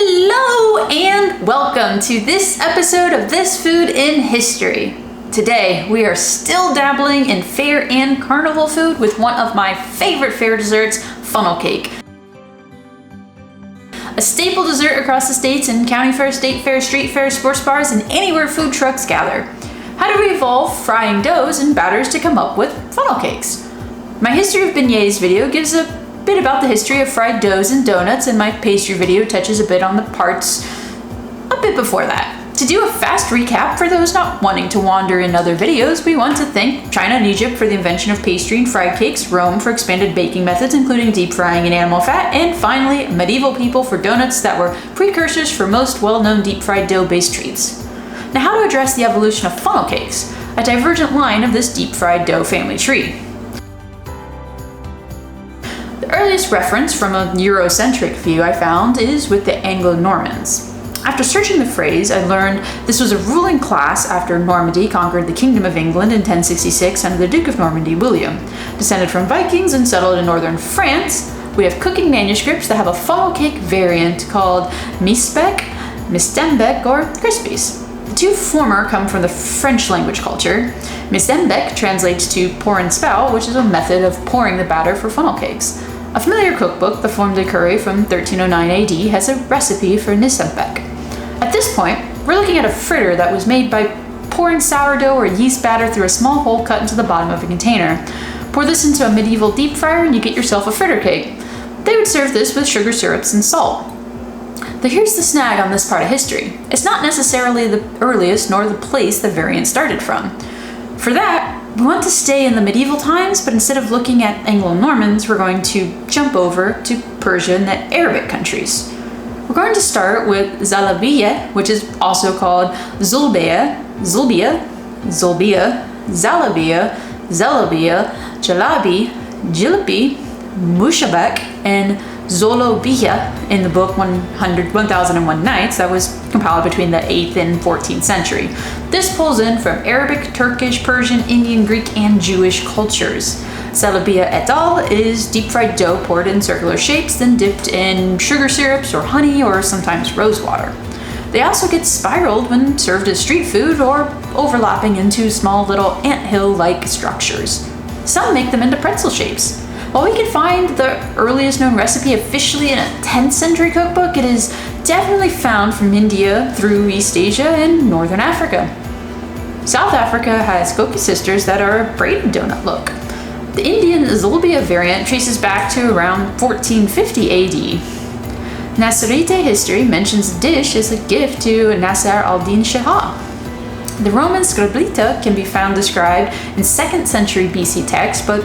Hello and welcome to this episode of This Food in History. Today we are still dabbling in fair and carnival food with one of my favorite fair desserts, funnel cake. A staple dessert across the states in county fair, state fair, street fair, sports bars, and anywhere food trucks gather. How do we evolve frying doughs and batters to come up with funnel cakes? My History of Beignets video gives a bit about the history of fried doughs and donuts, and my pastry video touches a bit on the parts a bit before that. To do a fast recap for those not wanting to wander in other videos, we want to thank China and Egypt for the invention of pastry and fried cakes, Rome for expanded baking methods including deep frying in animal fat, and finally medieval people for donuts that were precursors for most well-known deep fried dough-based treats. Now, how to address the evolution of funnel cakes, a divergent line of this deep fried dough family tree. The earliest reference from a Eurocentric view I found is with the Anglo-Normans. After searching the phrase, I learned this was a ruling class after Normandy conquered the Kingdom of England in 1066 under the Duke of Normandy, William. Descended from Vikings and settled in northern France, we have cooking manuscripts that have a funnel cake variant called misbeck, mistembeck, or crispies. The two former come from the French language culture. Mistembeck translates to pour and spout, which is a method of pouring the batter for funnel cakes. A familiar cookbook, the Forme de Cury from 1309 AD, has a recipe for Nissembeck. At this point, we're looking at a fritter that was made by pouring sourdough or yeast batter through a small hole cut into the bottom of a container. Pour this into a medieval deep fryer and you get yourself a fritter cake. They would serve this with sugar syrups and salt. But here's the snag on this part of history. It's not necessarily the earliest nor the place the variant started from. For that, we want to stay in the medieval times, but instead of looking at Anglo-Normans, we're going to jump over to Persia and the Arabic countries. We're going to start with zalabiya, which is also called zulbiya, zalabiya, jalabi, jilipi, mushabak, and Zolobiya in the book 1001 Nights that was compiled between the 8th and 14th century. This pulls in from Arabic, Turkish, Persian, Indian, Greek, and Jewish cultures. Zalabiya et al. Is deep fried dough poured in circular shapes, then dipped in sugar syrups or honey or sometimes rose water. They also get spiraled when served as street food or overlapping into small little anthill-like structures. Some make them into pretzel shapes. While we can find the earliest known recipe officially in a 10th century cookbook, it is definitely found from India through East Asia and Northern Africa. South Africa has cookie sisters that are a braided donut look. The Indian zulbiya variant traces back to around 1450 AD. Nasirite history mentions the dish as a gift to Nasser al-Din Shah. The Roman scriblita can be found described in 2nd century BC text, but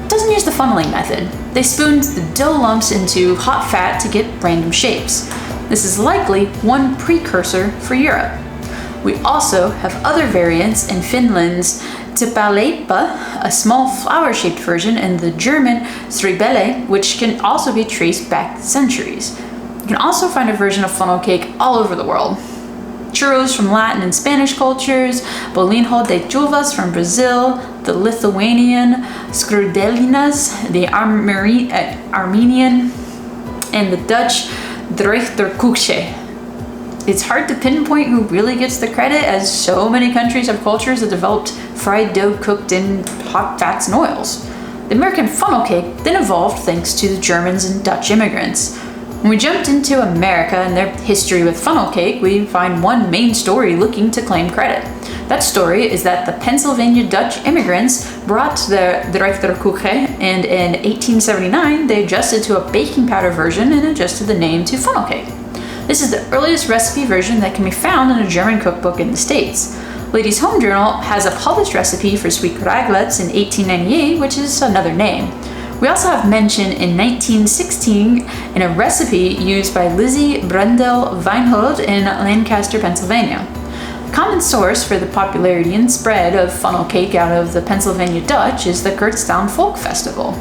doesn't use the funneling method. They spooned the dough lumps into hot fat to get random shapes. This is likely one precursor for Europe. We also have other variants in Finland's tipaleipä, a small flower-shaped version, and the German stribele, which can also be traced back centuries. You can also find a version of funnel cake all over the world. Churros from Latin and Spanish cultures, bolinho de chuvas from Brazil, the Lithuanian, skrudelinas, the Armenian, and the Dutch drechterkoekje. It's hard to pinpoint who really gets the credit, as so many countries have cultures that developed fried dough cooked in hot fats and oils. The American funnel cake then evolved thanks to the Germans and Dutch immigrants. When we jumped into America and their history with funnel cake, we find one main story looking to claim credit. That story is that the Pennsylvania Dutch immigrants brought the drechterkoekje, and in 1879 they adjusted to a baking powder version and adjusted the name to funnel cake. This is the earliest recipe version that can be found in a German cookbook in the States. Ladies' Home Journal has a published recipe for sweet raglets in 1898, which is another name. We also have mention in 1916 in a recipe used by Lizzie Brendel Weinhold in Lancaster, Pennsylvania. A common source for the popularity and spread of funnel cake out of the Pennsylvania Dutch is the Kurtztown Folk Festival.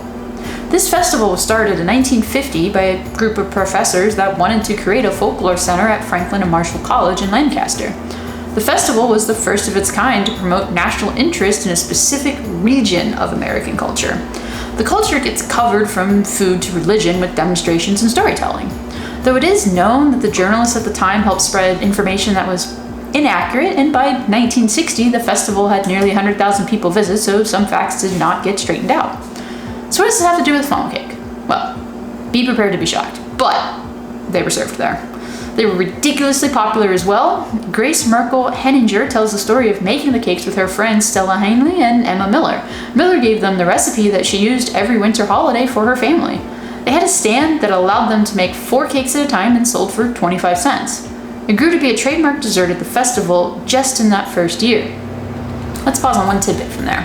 This festival was started in 1950 by a group of professors that wanted to create a folklore center at Franklin and Marshall College in Lancaster. The festival was the first of its kind to promote national interest in a specific region of American culture. The culture gets covered from food to religion with demonstrations and storytelling. though it is known that the journalists at the time helped spread information that was inaccurate, and by 1960 the festival had nearly 100,000 people visit, so some facts did not get straightened out. So what does this have to do with funnel cake? Well, be prepared to be shocked, but they were served there. They were ridiculously popular as well. Grace Merkel Henninger tells the story of making the cakes with her friends Stella Heinle and Emma Miller. Miller gave them the recipe that she used every winter holiday for her family. They had a stand that allowed them to make 4 cakes at a time and sold for 25 cents. It grew to be a trademark dessert at the festival just in that first year. Let's pause on one tidbit from there.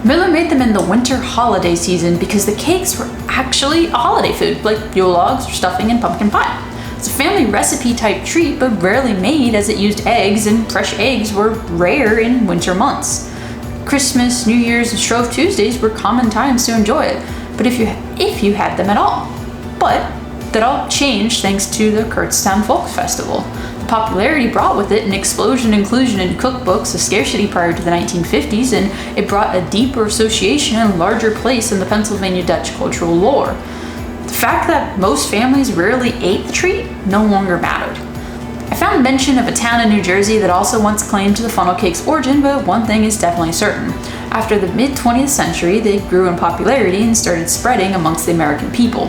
Miller made them in the winter holiday season because the cakes were actually a holiday food, like Yule logs, stuffing, and pumpkin pie. It's a family recipe type treat, but rarely made as it used eggs, and fresh eggs were rare in winter months. Christmas, New Year's, and Shrove Tuesdays were common times to enjoy it, but if you had them at all. But that all changed thanks to the Kurztown Folk Festival. The popularity brought with it an explosion inclusion in cookbooks, a scarcity prior to the 1950s, and it brought a deeper association and larger place in the Pennsylvania Dutch cultural lore. The fact that most families rarely ate the treat no longer mattered. I found mention of a town in New Jersey that also once claimed to the funnel cake's origin, but one thing is definitely certain. After the mid-20th century, they grew in popularity and started spreading amongst the American people,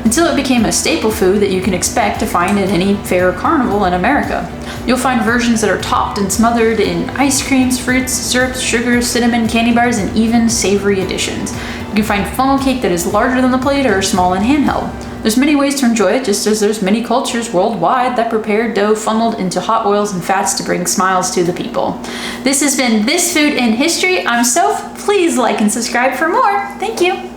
until it became a staple food that you can expect to find at any fair or carnival in America. You'll find versions that are topped and smothered in ice creams, fruits, syrups, sugar, cinnamon, candy bars, and even savory additions. You can find funnel cake that is larger than the plate or small and handheld. There's many ways to enjoy it, just as there's many cultures worldwide that prepare dough funneled into hot oils and fats to bring smiles to the people. This has been This Food in History. I'm Soph. Please like and subscribe for more. Thank you.